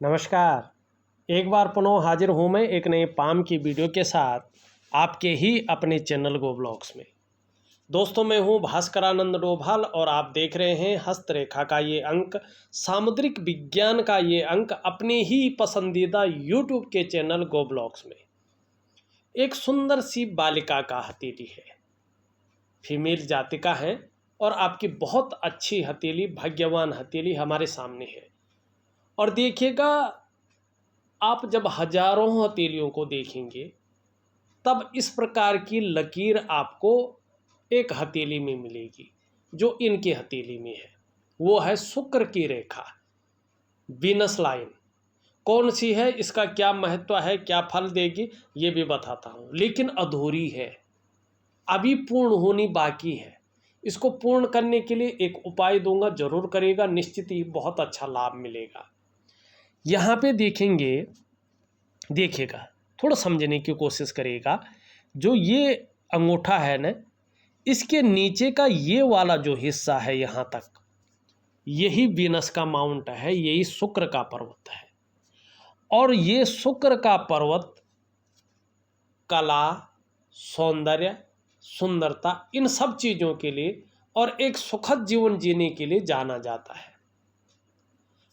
नमस्कार। एक बार पुनः हाजिर हूँ मैं एक नए पाम की वीडियो के साथ आपके ही अपने चैनल गो ब्लॉग्स में। दोस्तों, मैं हूँ भास्करानंद डोभाल और आप देख रहे हैं हस्तरेखा का ये अंक, सामुद्रिक विज्ञान का ये अंक अपने ही पसंदीदा यूट्यूब के चैनल गो ब्लॉग्स में। एक सुंदर सी बालिका का हथेली है, फीमेल जाति का है और आपकी बहुत अच्छी हथेली, भाग्यवान हथेली हमारे सामने है। और देखिएगा, आप जब हजारों हथेलियों को देखेंगे तब इस प्रकार की लकीर आपको एक हथेली में मिलेगी जो इनकी हथेली में है। वो है शुक्र की रेखा, वीनस लाइन। कौन सी है, इसका क्या महत्व है, क्या फल देगी, ये भी बताता हूँ। लेकिन अधूरी है, अभी पूर्ण होनी बाकी है। इसको पूर्ण करने के लिए एक उपाय दूंगा, जरूर करेगा, निश्चित ही बहुत अच्छा लाभ मिलेगा। यहाँ पे देखिएगा, थोड़ा समझने की कोशिश करिएगा। जो ये अंगूठा है ना, इसके नीचे का ये वाला जो हिस्सा है यहाँ तक, यही वीनस का माउंट है, यही शुक्र का पर्वत है। और ये शुक्र का पर्वत कला, सौंदर्य, सुंदरता, इन सब चीज़ों के लिए और एक सुखद जीवन जीने के लिए जाना जाता है।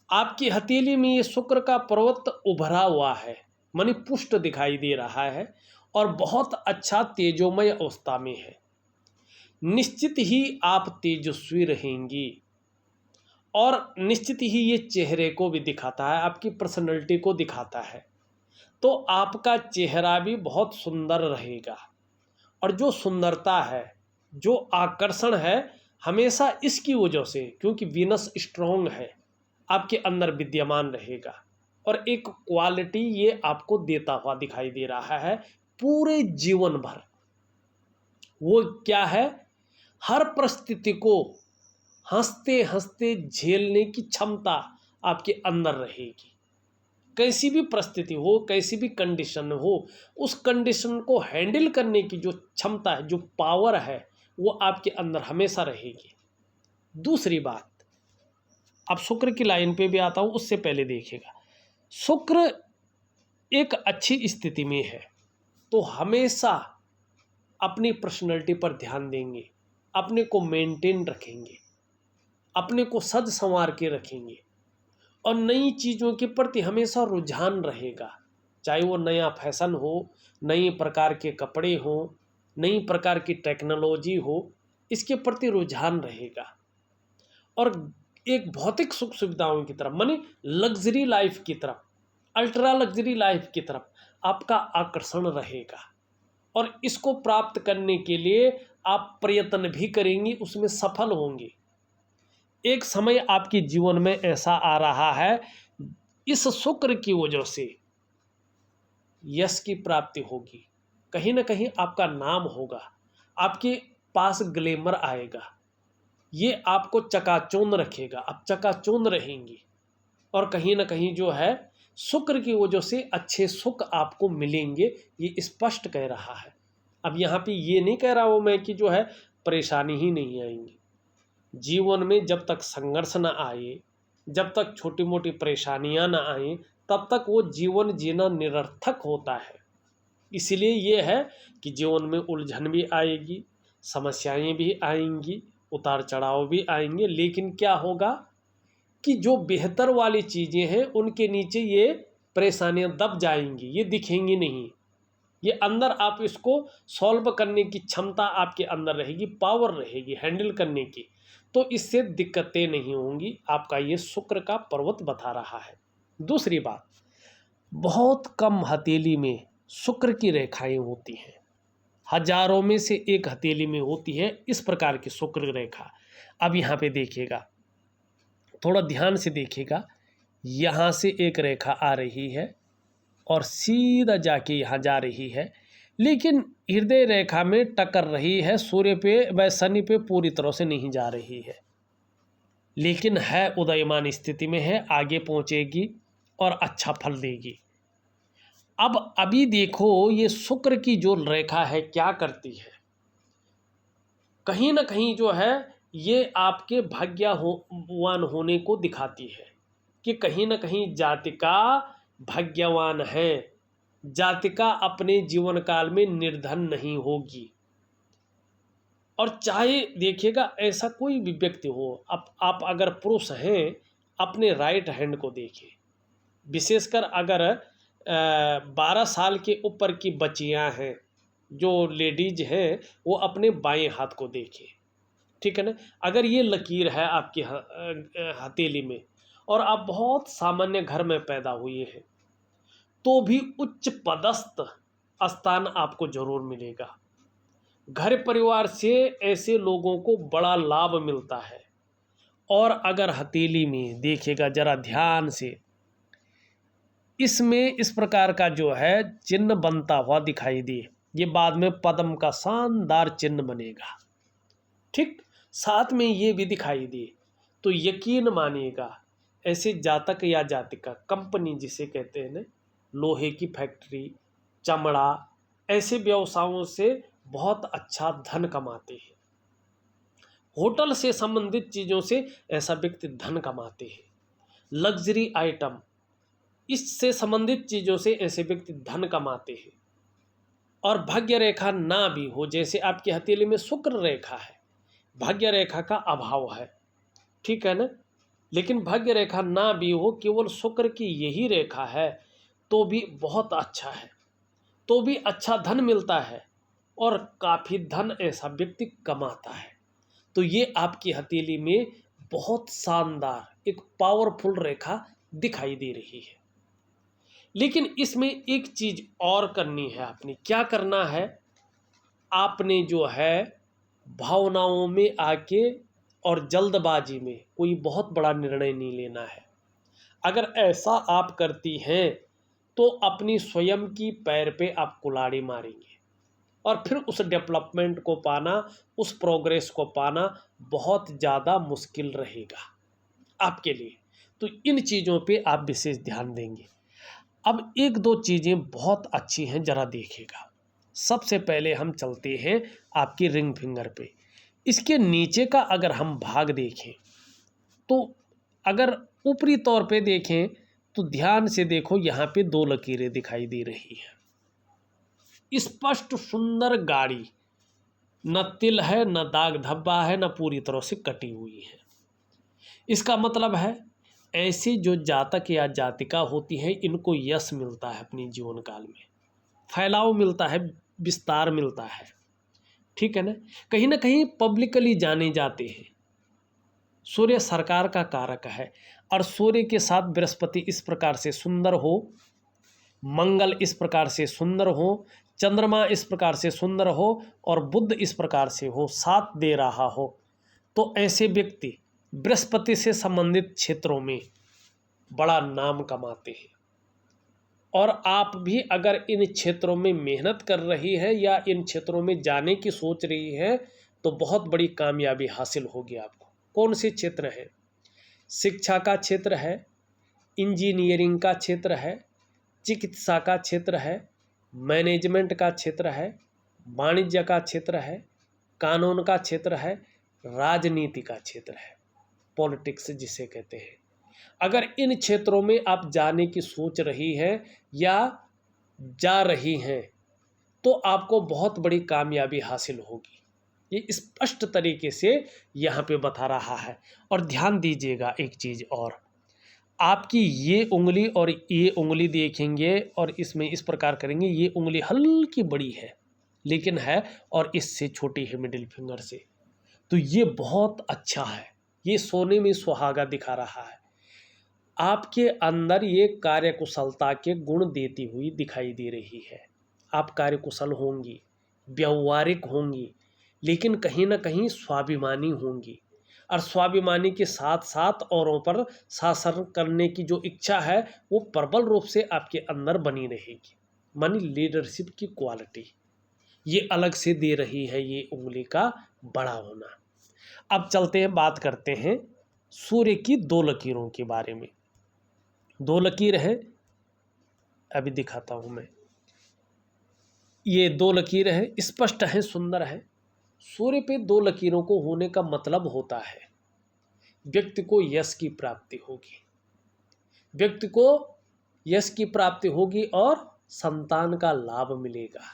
आपकी हथेली में ये शुक्र का पर्वत उभरा हुआ है, मानी पुष्ट दिखाई दे रहा है और बहुत अच्छा तेजोमय अवस्था में है। निश्चित ही आप तेजस्वी रहेंगी और निश्चित ही ये चेहरे को भी दिखाता है, आपकी पर्सनैलिटी को दिखाता है। तो आपका चेहरा भी बहुत सुंदर रहेगा। और जो सुंदरता है, जो आकर्षण है, हमेशा इसकी वजह से, क्योंकि वीनस स्ट्रॉन्ग है, आपके अंदर विद्यमान रहेगा और एक क्वालिटी ये आपको देता हुआ दिखाई दे रहा है पूरे जीवन भर। वो क्या है, हर परिस्थिति को हंसते हंसते झेलने की क्षमता आपके अंदर रहेगी। कैसी भी परिस्थिति हो, कैसी भी कंडीशन हो, उस कंडीशन को हैंडल करने की जो क्षमता है, जो पावर है, वो आपके अंदर हमेशा रहेगी। दूसरी बात, अब शुक्र की लाइन पे भी आता हूँ, उससे पहले देखिएगा, शुक्र एक अच्छी स्थिति में है तो हमेशा अपनी पर्सनैलिटी पर ध्यान देंगे, अपने को मेंटेन रखेंगे, अपने को सज संवार के रखेंगे और नई चीज़ों के प्रति हमेशा रुझान रहेगा। चाहे वो नया फैशन हो, नई प्रकार के कपड़े हो, नई प्रकार की टेक्नोलॉजी हो, इसके प्रति रुझान रहेगा। और एक भौतिक सुख सुविधाओं की तरफ, माने लग्जरी लाइफ की तरफ, अल्ट्रा लग्जरी लाइफ की तरफ आपका आकर्षण रहेगा। और इसको प्राप्त करने के लिए आप प्रयत्न भी करेंगी, उसमें सफल होंगे। एक समय आपके जीवन में ऐसा आ रहा है, इस शुक्र की वजह से यश की प्राप्ति होगी, कहीं ना कहीं आपका नाम होगा, आपके पास ग्लैमर आएगा, ये आपको चकाचौंध रखेगा, आप चकाचौंध रहेंगी। और कहीं ना कहीं जो है, शुक्र की वजह से अच्छे सुख आपको मिलेंगे, ये स्पष्ट कह रहा है। अब यहाँ पे ये नहीं कह रहा हूँ मैं कि जो है परेशानी ही नहीं आएंगी। जीवन में जब तक संघर्ष ना आए, जब तक छोटी मोटी परेशानियां ना आए, तब तक वो जीवन जीना निरर्थक होता है। इसलिए ये है कि जीवन में उलझन भी आएगी, समस्याएं भी आएंगी, उतार चढ़ाव भी आएंगे, लेकिन क्या होगा कि जो बेहतर वाली चीज़ें हैं उनके नीचे ये परेशानियां दब जाएंगी, ये दिखेंगी नहीं। ये अंदर आप इसको सॉल्व करने की क्षमता आपके अंदर रहेगी, पावर रहेगी हैंडल करने की, तो इससे दिक्कतें नहीं होंगी। आपका ये शुक्र का पर्वत बता रहा है। दूसरी बात, बहुत कम हथेली में शुक्र की रेखाएं होती हैं, हजारों में से एक हथेली में होती है इस प्रकार की शुक्र रेखा। अब यहाँ पे देखिएगा, थोड़ा ध्यान से देखिएगा, यहाँ से एक रेखा आ रही है और सीधा जाके यहाँ जा रही है, लेकिन हृदय रेखा में टकर रही है, सूर्य पे व शनि पे पूरी तरह से नहीं जा रही है, लेकिन है उदयमान स्थिति में है, आगे पहुँचेगी और अच्छा फल देगी। अब अभी देखो, ये शुक्र की जो रेखा है क्या करती है, कहीं ना कहीं जो है ये आपके भाग्यवान होने को दिखाती है। कि कहीं ना कहीं जातिका भाग्यवान है, जातिका अपने जीवन काल में निर्धन नहीं होगी। और चाहे देखिएगा ऐसा कोई भी व्यक्ति हो, आप अगर पुरुष हैं अपने राइट हैंड को देखिए, विशेषकर अगर 12 साल के ऊपर की बच्चियां हैं, जो लेडीज हैं, वो अपने बाएं हाथ को देखें, ठीक है ना। अगर ये लकीर है आपकी हथेली में और आप बहुत सामान्य घर में पैदा हुए हैं, तो भी उच्च पदस्थ स्थान आपको जरूर मिलेगा। घर परिवार से ऐसे लोगों को बड़ा लाभ मिलता है। और अगर हथेली में देखिएगा जरा ध्यान से, इसमें इस प्रकार का जो है चिन्ह बनता हुआ दिखाई दे, ये बाद में पद्म का शानदार चिन्ह बनेगा, ठीक। साथ में ये भी दिखाई दे तो यकीन मानिएगा ऐसे जातक या जातिका कंपनी जिसे कहते हैं ना, लोहे की फैक्ट्री, चमड़ा, ऐसे व्यवसायों से बहुत अच्छा धन कमाते हैं। होटल से संबंधित चीज़ों से ऐसा व्यक्ति धन कमाते हैं। लग्जरी आइटम, इससे संबंधित चीज़ों से ऐसे व्यक्ति धन कमाते हैं। और भाग्य रेखा ना भी हो, जैसे आपकी हथेली में शुक्र रेखा है, भाग्य रेखा का अभाव है, ठीक है ना, लेकिन भाग्य रेखा ना भी हो, केवल शुक्र की यही रेखा है, तो भी बहुत अच्छा है, तो भी अच्छा धन मिलता है और काफ़ी धन ऐसा व्यक्ति कमाता है। तो ये आपकी हथेली में बहुत शानदार एक पावरफुल रेखा दिखाई दे रही है। लेकिन इसमें एक चीज़ और करनी है, आपने क्या करना है, आपने जो है भावनाओं में आके और जल्दबाजी में कोई बहुत बड़ा निर्णय नहीं लेना है। अगर ऐसा आप करती हैं तो अपनी स्वयं की पैर पे आप कुल्हाड़ी मारेंगे और फिर उस डेवलपमेंट को पाना, उस प्रोग्रेस को पाना बहुत ज़्यादा मुश्किल रहेगा आपके लिए। तो इन चीज़ों पे आप विशेष ध्यान देंगे। अब एक दो चीज़ें बहुत अच्छी हैं, ज़रा देखिएगा। सबसे पहले हम चलते हैं आपकी रिंग फिंगर पे। इसके नीचे का अगर हम भाग देखें तो अगर ऊपरी तौर पे देखें तो ध्यान से देखो, यहाँ पे 2 लकीरें दिखाई दे रही हैं, स्पष्ट सुंदर गाड़ी, न तिल है, न दाग धब्बा है, न पूरी तरह से कटी हुई है। इसका मतलब है ऐसी जो जातक या जातिका होती है, इनको यश मिलता है अपनी जीवन काल में, फैलाव मिलता है, विस्तार मिलता है, ठीक है ना कहीं पब्लिकली जाने जाते हैं। सूर्य सरकार का कारक है और सूर्य के साथ बृहस्पति इस प्रकार से सुंदर हो, मंगल इस प्रकार से सुंदर हो, चंद्रमा इस प्रकार से सुंदर हो और बुध इस प्रकार से हो, साथ दे रहा हो, तो ऐसे व्यक्ति बृहस्पति से संबंधित क्षेत्रों में बड़ा नाम कमाते हैं। और आप भी अगर इन क्षेत्रों में मेहनत कर रही है या इन क्षेत्रों में जाने की सोच रही है तो बहुत बड़ी कामयाबी हासिल होगी आपको। कौन से क्षेत्र है? शिक्षा का क्षेत्र है, इंजीनियरिंग का क्षेत्र है, चिकित्सा का क्षेत्र है, मैनेजमेंट का क्षेत्र है, वाणिज्य का क्षेत्र है, कानून का क्षेत्र है, राजनीति का क्षेत्र है, पॉलिटिक्स जिसे कहते हैं। अगर इन क्षेत्रों में आप जाने की सोच रही हैं या जा रही हैं तो आपको बहुत बड़ी कामयाबी हासिल होगी, ये स्पष्ट तरीके से यहाँ पे बता रहा है। और ध्यान दीजिएगा एक चीज़ और, आपकी ये उंगली और ये उंगली देखेंगे और इसमें इस प्रकार करेंगे, ये उंगली हल्की बड़ी है लेकिन है और इससे छोटी है मिडिल फिंगर से, तो ये बहुत अच्छा है, ये सोने में सुहागा दिखा रहा है। आपके अंदर ये कार्यकुशलता के गुण देती हुई दिखाई दे रही है। आप कार्यकुशल होंगी, व्यवहारिक होंगी, लेकिन कहीं ना कहीं स्वाभिमानी होंगी और स्वाभिमानी के साथ साथ औरों पर शासन करने की जो इच्छा है वो प्रबल रूप से आपके अंदर बनी रहेगी। मानी लीडरशिप की क्वालिटी ये अलग से दे रही है ये उंगली का बड़ा होना। अब चलते हैं, बात करते हैं सूर्य की 2 लकीरों के बारे में। 2 लकीर है, अभी दिखाता हूं मैं। ये 2 लकीर है, स्पष्ट है, सुंदर है। सूर्य पे 2 लकीरों को होने का मतलब होता है व्यक्ति को यश की प्राप्ति होगी, व्यक्ति को यश की प्राप्ति होगी और संतान का लाभ मिलेगा,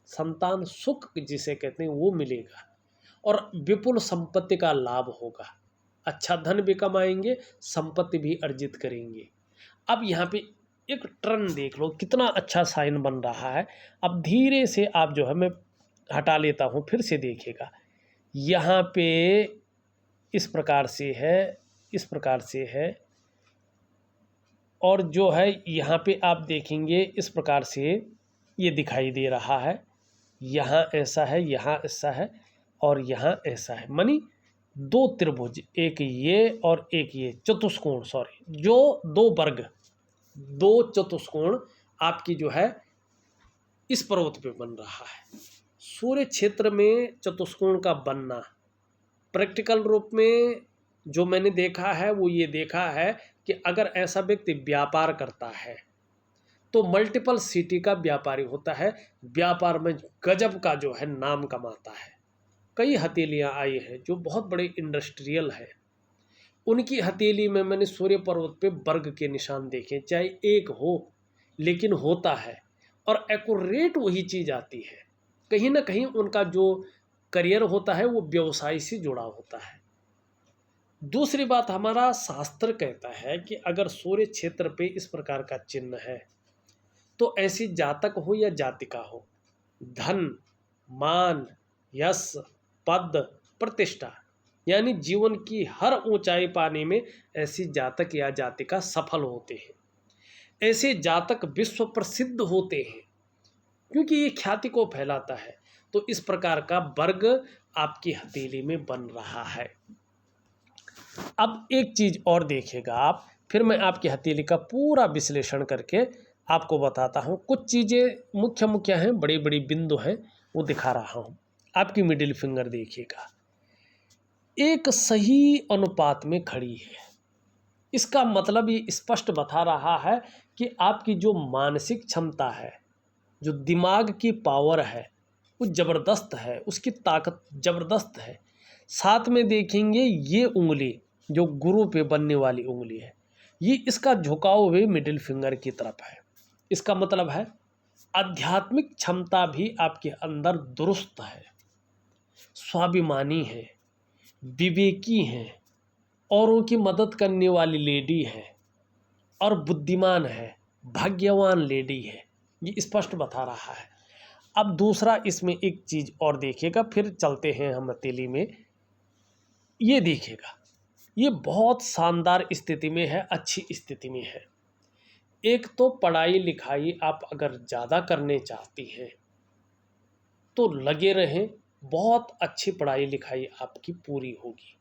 संतान सुख जिसे कहते हैं वो मिलेगा, और विपुल संपत्ति का लाभ होगा, अच्छा धन भी कमाएंगे, संपत्ति भी अर्जित करेंगे। अब यहाँ पे एक टर्न देख लो, कितना अच्छा साइन बन रहा है। अब धीरे से आप जो है, मैं हटा लेता हूँ, फिर से देखिएगा। यहाँ पे इस प्रकार से है, इस प्रकार से है, और जो है यहाँ पे आप देखेंगे इस प्रकार से ये दिखाई दे रहा है। यहाँ ऐसा है, यहाँ ऐसा है, और यहाँ ऐसा है, मानी दो त्रिभुज, एक ये और एक ये चतुष्कोण, सॉरी, जो दो वर्ग, दो चतुष्कोण आपकी जो है इस पर्वत पे बन रहा है। सूर्य क्षेत्र में चतुष्कोण का बनना प्रैक्टिकल रूप में जो मैंने देखा है वो ये देखा है कि अगर ऐसा व्यक्ति व्यापार करता है तो मल्टीपल सिटी का व्यापारी होता है, व्यापार में गजब का जो है नाम कमाता है। कई हथेलियां आई हैं जो बहुत बड़े इंडस्ट्रियल है, उनकी हथेली में मैंने सूर्य पर्वत पे वर्ग के निशान देखे, चाहे एक हो लेकिन होता है, और एक्यूरेट वही चीज़ आती है। कहीं ना कहीं उनका जो करियर होता है वो व्यवसाय से जुड़ा होता है। दूसरी बात, हमारा शास्त्र कहता है कि अगर सूर्य क्षेत्र पे इस प्रकार का चिन्ह है तो ऐसी जातक हो या जातिका हो, धन, मान, यश, पद, प्रतिष्ठा, यानी जीवन की हर ऊंचाई पाने में ऐसी जातक या जातिका सफल होते हैं। ऐसे जातक विश्व प्रसिद्ध होते हैं क्योंकि ये ख्याति को फैलाता है। तो इस प्रकार का वर्ग आपकी हथेली में बन रहा है। अब एक चीज और देखिएगा आप, फिर मैं आपकी हथेली का पूरा विश्लेषण करके आपको बताता हूँ। कुछ चीज़ें मुख्य मुख्य हैं, बड़ी बड़ी बिंदु हैं, वो दिखा रहा हूँ। आपकी मिडिल फिंगर देखिएगा, एक सही अनुपात में खड़ी है। इसका मतलब ये स्पष्ट बता रहा है कि आपकी जो मानसिक क्षमता है, जो दिमाग की पावर है, वो ज़बरदस्त है, उसकी ताकत ज़बरदस्त है। साथ में देखेंगे ये उंगली जो गुरु पे बनने वाली उंगली है, ये इसका झुकाव हुए मिडिल फिंगर की तरफ है। इसका मतलब है आध्यात्मिक क्षमता भी आपके अंदर दुरुस्त है, स्वाभिमानी है, विवेकी है, औरों की मदद करने वाली लेडी है, और बुद्धिमान है, भाग्यवान लेडी है, ये स्पष्ट बता रहा है। अब दूसरा, इसमें एक चीज़ और देखिएगा, फिर चलते हैं हम हथेली में। ये देखिएगा, ये बहुत शानदार स्थिति में है, अच्छी स्थिति में है। एक तो पढ़ाई लिखाई आप अगर ज़्यादा करने चाहती हैं तो लगे रहें, बहुत अच्छी पढ़ाई लिखाई आपकी पूरी होगी।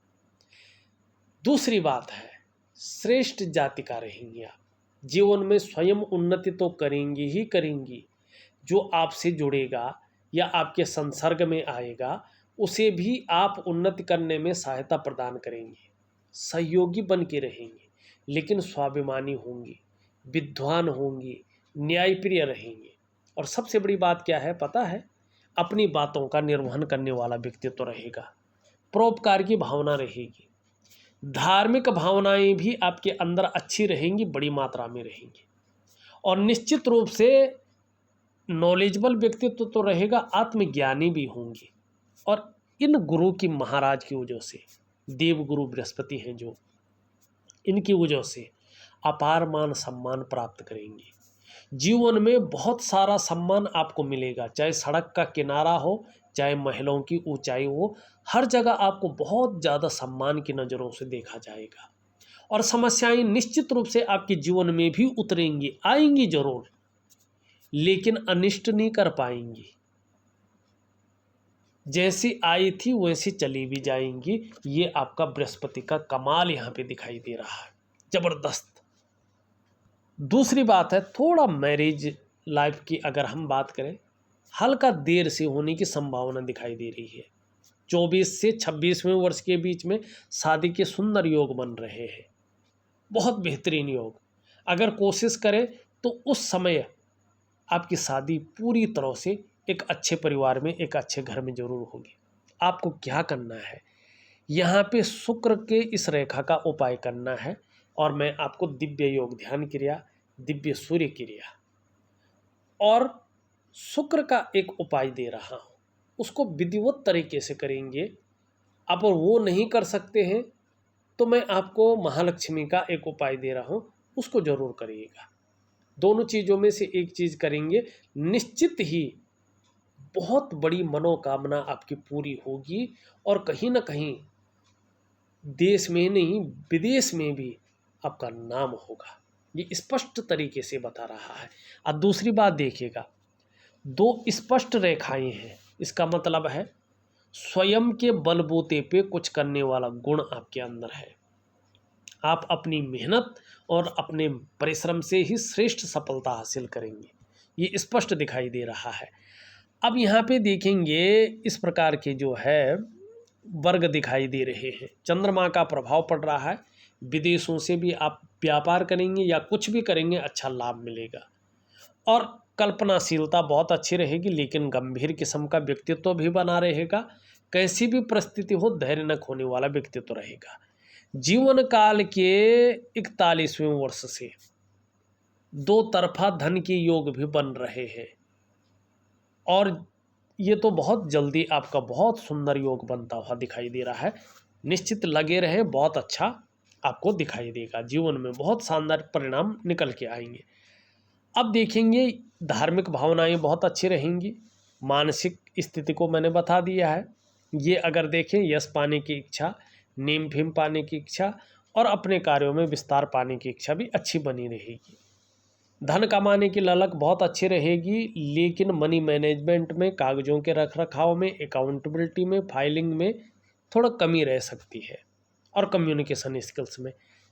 दूसरी बात है, श्रेष्ठ जातिका रहेंगी आप, जीवन में स्वयं उन्नति तो करेंगी ही करेंगी। जो आपसे जुड़ेगा या आपके संसर्ग में आएगा उसे भी आप उन्नति करने में सहायता प्रदान करेंगे, सहयोगी बन के रहेंगे, लेकिन स्वाभिमानी होंगी, विद्वान होंगी, न्यायप्रिय रहेंगे। और सबसे बड़ी बात क्या है पता है, अपनी बातों का निर्वहन करने वाला व्यक्तित्व रहेगा, परोपकार की भावना रहेगी, धार्मिक भावनाएं भी आपके अंदर अच्छी रहेंगी, बड़ी मात्रा में रहेंगी, और निश्चित रूप से नॉलेजेबल व्यक्तित्व तो रहेगा, आत्मज्ञानी भी होंगे। और इन गुरु की महाराज की वजह से, देव गुरु बृहस्पति हैं जो, इनकी वजह से अपार मान सम्मान प्राप्त करेंगे। जीवन में बहुत सारा सम्मान आपको मिलेगा, चाहे सड़क का किनारा हो, चाहे महलों की ऊंचाई हो, हर जगह आपको बहुत ज़्यादा सम्मान की नज़रों से देखा जाएगा। और समस्याएं निश्चित रूप से आपके जीवन में भी उतरेंगी, आएंगी जरूर, लेकिन अनिष्ट नहीं कर पाएंगी। जैसी आई थी वैसी चली भी जाएंगी। ये आपका बृहस्पति का कमाल यहाँ पे दिखाई दे रहा है, जबरदस्त। दूसरी बात है, थोड़ा मैरिज लाइफ की अगर हम बात करें, हल्का देर से होने की संभावना दिखाई दे रही है। 24 से 26वें वर्ष के बीच में शादी के सुंदर योग बन रहे हैं, बहुत बेहतरीन योग। अगर कोशिश करें तो उस समय आपकी शादी पूरी तरह से एक अच्छे परिवार में, एक अच्छे घर में जरूर होगी। आपको क्या करना है, यहाँ पे शुक्र के इस रेखा का उपाय करना है। और मैं आपको दिव्य योग ध्यान क्रिया, दिव्य सूर्य क्रिया और शुक्र का एक उपाय दे रहा हूँ, उसको विधिवत तरीके से करेंगे। आप और वो नहीं कर सकते हैं तो मैं आपको महालक्ष्मी का एक उपाय दे रहा हूँ, उसको जरूर करिएगा। दोनों चीज़ों में से एक चीज़ करेंगे, निश्चित ही बहुत बड़ी मनोकामना आपकी पूरी होगी और कहीं ना कहीं देश में नहीं विदेश में भी आपका नाम होगा। ये स्पष्ट तरीके से बता रहा है। अब दूसरी बात देखिएगा, दो स्पष्ट रेखाएं हैं, इसका मतलब है स्वयं के बलबूते पे कुछ करने वाला गुण आपके अंदर है। आप अपनी मेहनत और अपने परिश्रम से ही श्रेष्ठ सफलता हासिल करेंगे, ये स्पष्ट दिखाई दे रहा है। अब यहाँ पे देखेंगे इस प्रकार के जो है वर्ग दिखाई दे रहे हैं, चंद्रमा का प्रभाव पड़ रहा है, विदेशों से भी आप व्यापार करेंगे या कुछ भी करेंगे अच्छा लाभ मिलेगा। और कल्पनाशीलता बहुत अच्छी रहेगी, लेकिन गंभीर किस्म का व्यक्तित्व भी बना रहेगा। कैसी भी परिस्थिति हो धैर्य न खोने वाला व्यक्तित्व रहेगा। जीवन काल के 41वें वर्ष से दो तरफा धन के योग भी बन रहे हैं और ये तो बहुत जल्दी आपका बहुत सुंदर योग बनता हुआ दिखाई दे रहा है। निश्चित लगे रहे, बहुत अच्छा आपको दिखाई देगा, जीवन में बहुत शानदार परिणाम निकल के आएंगे। अब देखेंगे धार्मिक भावनाएं बहुत अच्छी रहेंगी। मानसिक स्थिति को मैंने बता दिया है। ये अगर देखें, यश पाने की इच्छा, नेम फेम पाने की इच्छा और अपने कार्यों में विस्तार पाने की इच्छा भी अच्छी बनी रहेगी। धन कमाने की ललक बहुत अच्छी रहेगी, लेकिन मनी मैनेजमेंट में, कागजों के रख रखाव में, अकाउंटेबिलिटी में, फाइलिंग में थोड़ा कमी रह सकती है और कम्युनिकेशन स्किल्स में।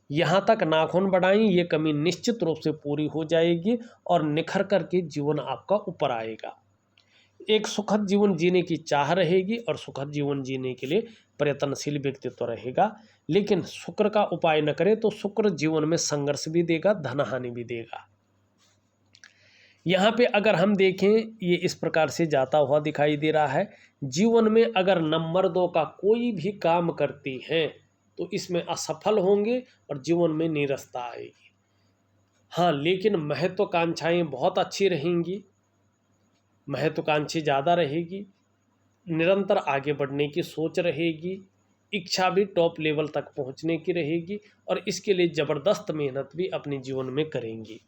यहाँ तक नाखून बढ़ाएं, ये कमी निश्चित रूप से पूरी हो जाएगी और निखर करके जीवन आपका ऊपर आएगा। एक सुखद जीवन जीने की चाह रहेगी और सुखद जीवन जीने के लिए प्रयत्नशील व्यक्तित्व रहेगा। लेकिन शुक्र का उपाय न करें तो शुक्र जीवन में संघर्ष भी देगा, धन हानि भी देगा। यहाँ पे अगर हम देखें, ये इस प्रकार से जाता हुआ दिखाई दे रहा है। जीवन में अगर नंबर 2 का कोई भी काम करती हैं तो इसमें असफल होंगे और जीवन में नीरसता आएगी। हाँ, लेकिन महत्वाकांक्षाएं बहुत अच्छी रहेंगी, महत्वाकांक्षी ज़्यादा रहेगी, निरंतर आगे बढ़ने की सोच रहेगी, इच्छा भी टॉप लेवल तक पहुंचने की रहेगी और इसके लिए ज़बरदस्त मेहनत भी अपने जीवन में करेंगी।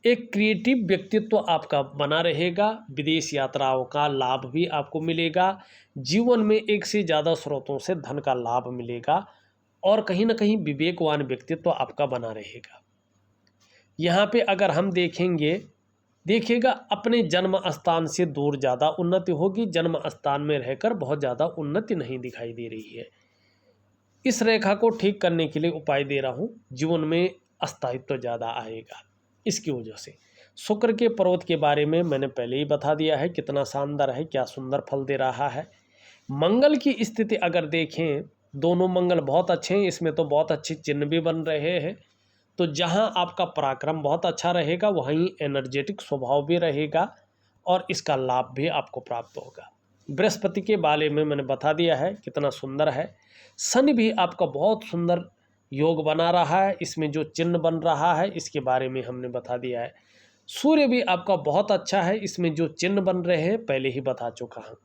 एक क्रिएटिव व्यक्तित्व आपका बना रहेगा, विदेश यात्राओं का लाभ भी आपको मिलेगा, जीवन में एक से ज़्यादा स्रोतों से धन का लाभ मिलेगा और कहीं ना कहीं विवेकवान व्यक्तित्व आपका बना रहेगा। यहाँ पे अगर हम देखेंगे, देखिएगा अपने जन्म स्थान से दूर ज़्यादा उन्नति होगी, जन्म स्थान में रहकर बहुत ज़्यादा उन्नति नहीं दिखाई दे रही है। इस रेखा को ठीक करने के लिए उपाय दे रहा हूँ, जीवन में स्थायित्व ज़्यादा आएगा। इसकी वजह से शुक्र के पर्वत के बारे में मैंने पहले ही बता दिया है, कितना शानदार है, क्या सुंदर फल दे रहा है। मंगल की स्थिति अगर देखें, दोनों मंगल बहुत अच्छे हैं, इसमें तो बहुत अच्छे चिन्ह भी बन रहे हैं। तो जहां आपका पराक्रम बहुत अच्छा रहेगा वहीं एनर्जेटिक स्वभाव भी रहेगा और इसका लाभ भी आपको प्राप्त होगा। बृहस्पति के बारे में मैंने बता दिया है, कितना सुंदर है। शनि भी आपका बहुत सुंदर योग बना रहा है, इसमें जो चिन्ह बन रहा है इसके बारे में हमने बता दिया है। सूर्य भी आपका बहुत अच्छा है, इसमें जो चिन्ह बन रहे हैं पहले ही बता चुका हूँ।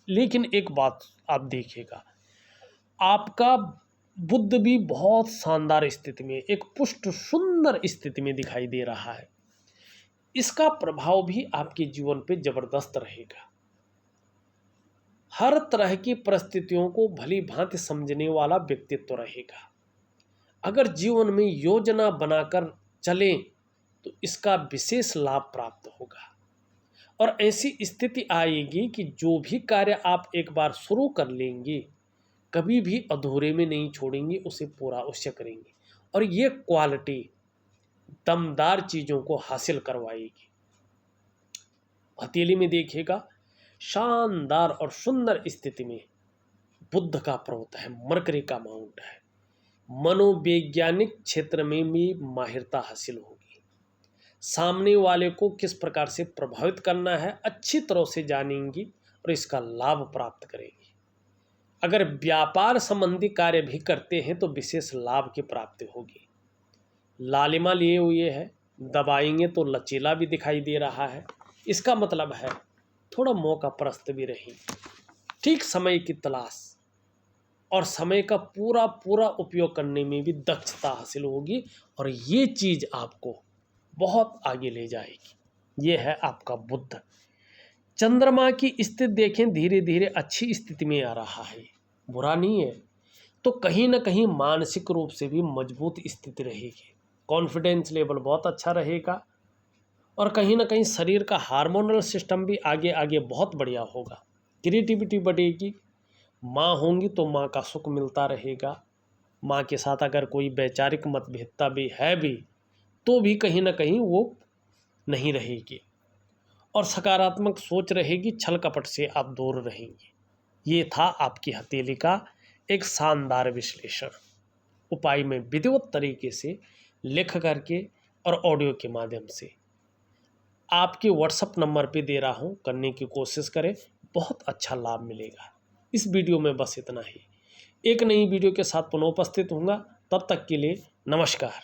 लेकिन एक बात आप देखिएगा, आपका बुद्ध भी बहुत शानदार स्थिति में, एक पुष्ट सुंदर स्थिति में दिखाई दे रहा है। इसका प्रभाव भी आपके जीवन पे जबरदस्त रहेगा। हर तरह की परिस्थितियों को भली भांति समझने वाला व्यक्तित्व रहेगा। अगर जीवन में योजना बनाकर चलें तो इसका विशेष लाभ प्राप्त होगा और ऐसी स्थिति आएगी कि जो भी कार्य आप एक बार शुरू कर लेंगे कभी भी अधूरे में नहीं छोड़ेंगे, उसे पूरा अवश्य करेंगे और ये क्वालिटी दमदार चीज़ों को हासिल करवाएगी। हथेली में देखिएगा, शानदार और सुंदर स्थिति में बुध का पर्वत है, मरकरी का माउंट है। मनोवैज्ञानिक क्षेत्र में भी माहिरता हासिल होगी। सामने वाले को किस प्रकार से प्रभावित करना है अच्छी तरह से जानेंगी और इसका लाभ प्राप्त करेंगी। अगर व्यापार संबंधी कार्य भी करते हैं तो विशेष लाभ की प्राप्ति होगी। लालिमा लिए हुए है, दबाएंगे तो लचीला भी दिखाई दे रहा है। इसका मतलब है थोड़ा मौका परस्त भी रही, ठीक समय की तलाश और समय का पूरा पूरा उपयोग करने में भी दक्षता हासिल होगी और ये चीज़ आपको बहुत आगे ले जाएगी। ये है आपका बुध। चंद्रमा की स्थिति देखें, धीरे धीरे अच्छी स्थिति में आ रहा है, बुरा नहीं है। तो कहीं ना कहीं मानसिक रूप से भी मजबूत स्थिति रहेगी, कॉन्फिडेंस लेवल बहुत अच्छा रहेगा और कहीं ना कहीं शरीर का हार्मोनल सिस्टम भी आगे आगे बहुत बढ़िया होगा। क्रिएटिविटी बढ़ेगी। माँ होंगी तो माँ का सुख मिलता रहेगा। माँ के साथ अगर कोई वैचारिक मतभेदता भी है भी तो भी कहीं ना कहीं वो नहीं रहेगी और सकारात्मक सोच रहेगी, छल कपट से आप दूर रहेंगे। ये था आपकी हथेली का एक शानदार विश्लेषण, उपाय में विधिवत तरीके से लिख करके और ऑडियो के माध्यम से आपके व्हाट्सएप नंबर पे दे रहा हूँ, करने की कोशिश करें, बहुत अच्छा लाभ मिलेगा। इस वीडियो में बस इतना ही। एक नई वीडियो के साथ पुनः उपस्थित होऊंगा, तब तक के लिए नमस्कार।